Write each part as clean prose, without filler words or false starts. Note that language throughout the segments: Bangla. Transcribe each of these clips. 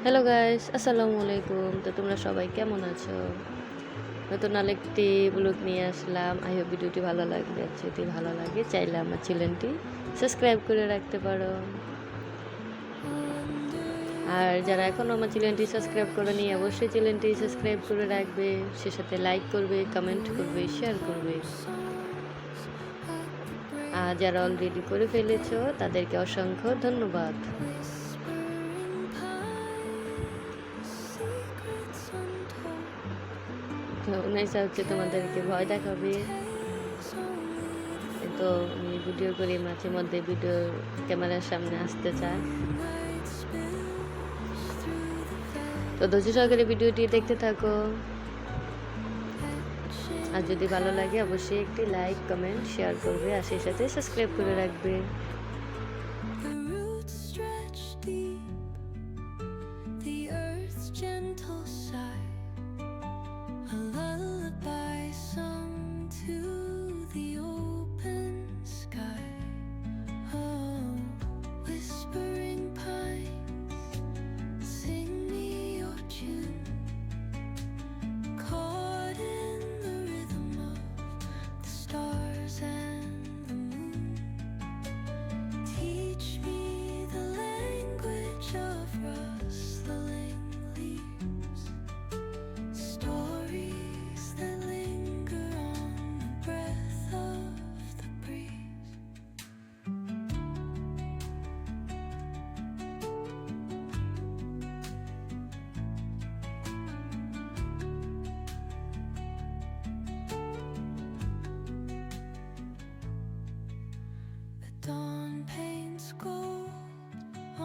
হ্যালো গাইস, আসসালামু আলাইকুম। তো তোমরা সবাই কেমন আছো? নতুন আরেকটি ব্লগ নিয়ে আসলাম। আই হোপ ভিডিওটি ভালো লাগবে। আর যদি ভালো লাগে চাইলে আমার চ্যানেলটি সাবস্ক্রাইব করে রাখতে পারো। আর যারা এখনও আমার চ্যানেলটি সাবস্ক্রাইব করেনি অবশ্যই চ্যানেলটি সাবস্ক্রাইব করে রাখবে, সে সাথে লাইক করবে, কমেন্ট করবে, শেয়ার করবে। আর যারা অলরেডি করে ফেলেছো তাদেরকে অসংখ্য ধন্যবাদ। তো উনাইসা হচ্ছে তোমাদেরকে ভয় দেখাবে। তো আমি ভিডিও করি, মাঝে মধ্যে ভিডিও ক্যামেরার সামনে আসতে চায়। তো ধৈর্য সহকারে ভিডিওটি দেখতে থাকো। আর যদি ভালো লাগে অবশ্যই একটি লাইক, কমেন্ট, শেয়ার করবে আর সেই সাথে সাবস্ক্রাইব করে রাখবে। Dawn paints gold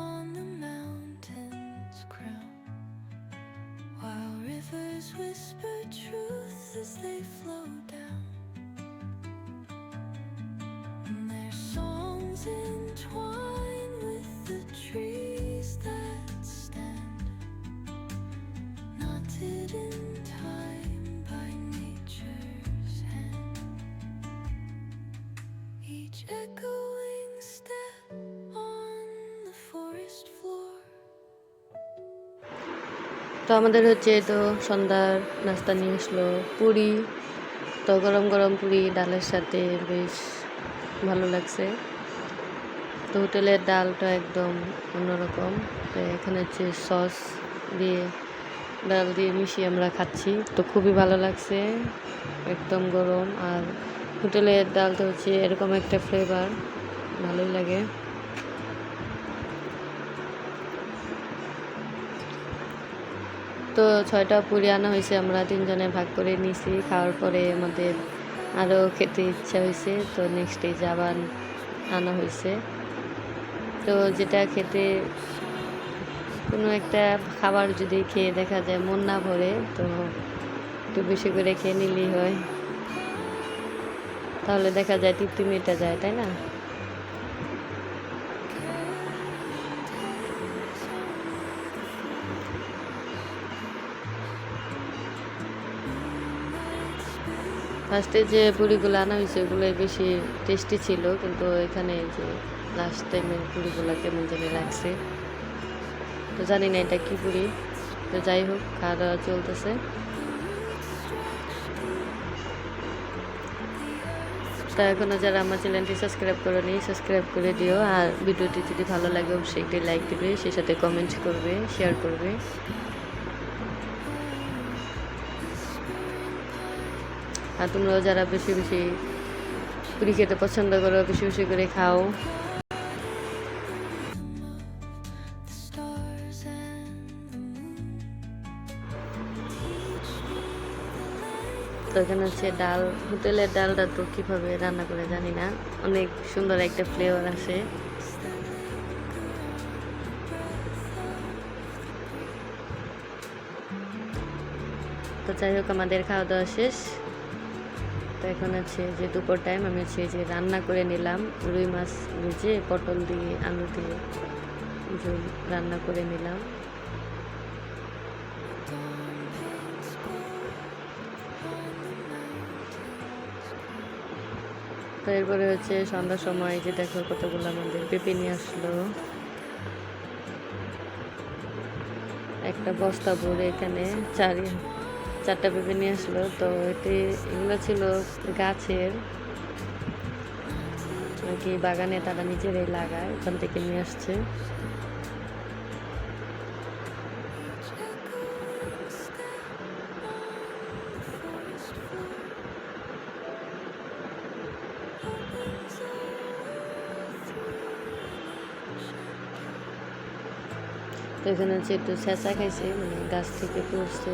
on the mountain's crown, while rivers whisper truth as they flow down. And their songs entwine with the trees that stand, knotted in time by nature's hand. Each echoing step on the forest floor. তো আমাদের হচ্ছে তো সন্ধ্যার নাস্তা নিয়ে আসলো পুরি। তো গরম গরম পুরি ডালের সাথে বেশ ভালো লাগছে। তো হোটেলের ডালটা একদম অন্যরকম। তো এখানে হচ্ছে সস দিয়ে ডাল দিয়ে মিশিয়ে আমরা খাচ্ছি, তো খুবই ভালো লাগছে, একদম গরম। আর হোটেলের ডালটা হচ্ছে এরকম একটা ফ্লেভার, ভালোই লাগে। তো 6টা পুরি আনা হয়েছে, আমরা 3 জনে ভাগ করে নিয়েছি। খাওয়ার পরে আমাদের আরও খেতে ইচ্ছা হয়েছে, তো নেক্সট ডে আবার আনা হয়েছে। তো যেটা খেতে কোনো একটা খাবার যদি খেয়ে দেখা যায় মন না ভরে, তো একটু বেশি করে খেয়ে নিলেই হয়, তাহলে দেখা যায় তৃপ্তি মেটা যায়, তাই না? ফার্স্টে যে পুরিগুলো আনা হয়েছে ওগুলোই বেশি টেস্টি ছিল, কিন্তু এখানে যে লাস্ট টাইমের পুরিগুলো কেমন জানি লাগছে। তো জানি না এটা কী পুরি। তো যাই হোক, খাওয়া দাওয়া চলতেছে। তো এখনও যারা আমার চ্যানেলটি সাবস্ক্রাইব করেনি সাবস্ক্রাইব করে দিও। আর ভিডিওটি যদি ভালো লাগে অবশ্যই একটি লাইক দিবে, সেই সাথে কমেন্ট করবে, শেয়ার করবে। আর তোমরাও যারা বেশি বেশি পুরি খেতে পছন্দ করো বেশি বেশি করে খাও। তো এখানে হচ্ছে ডাল, হোটেলের ডালটা তো কীভাবে রান্না করে জানি না, অনেক সুন্দর একটা ফ্লেভার আসে। তো যাই হোক, আমাদের খাওয়া দাওয়া শেষ। তো এখন হচ্ছে যে দুপুর টাইম, আমি হচ্ছে যে রান্না করে নিলাম রুই মাছ ভেজে পটল দিয়ে আলু দিয়ে ঝোল রান্না করে নিলাম। তো এরপরে হচ্ছে সন্ধ্যার সময় যে দেখো কতগুলো আমাদের পেঁপে নিয়ে আসলো। একটা বস্তা ভরে এখানে চারটা পেঁপে নিয়ে আসলো। তো এগুলো ছিল গাছের আর কি, বাগানে তারা নিজেরাই লাগায়, ওখান থেকে নিয়ে আসছে। তো এখানে হচ্ছে একটু ছেঁচা খাইছে, মানে গাছ থেকে পড়ছে।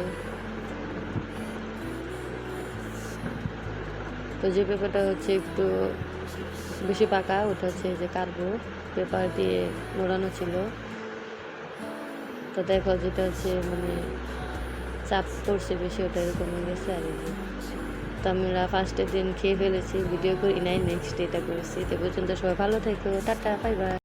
তো যে পেঁপেটা হচ্ছে একটু বেশি পাকা, ওটা হচ্ছে যে কার্বো পেপার দিয়ে মোড়ানো ছিল। তো দেখো যেটা হচ্ছে মানে চাপ পড়ছে বেশি, ওটা এরকম হয়ে গেছে। আর এই যে তো আমরা ফার্স্টের দিন খেয়ে ফেলেছি, ভিডিও করি নাই, নেক্সট ডেটা করেছি। তো পর্যন্ত সবাই ভালো থেকো, টাটা, বাই বাই।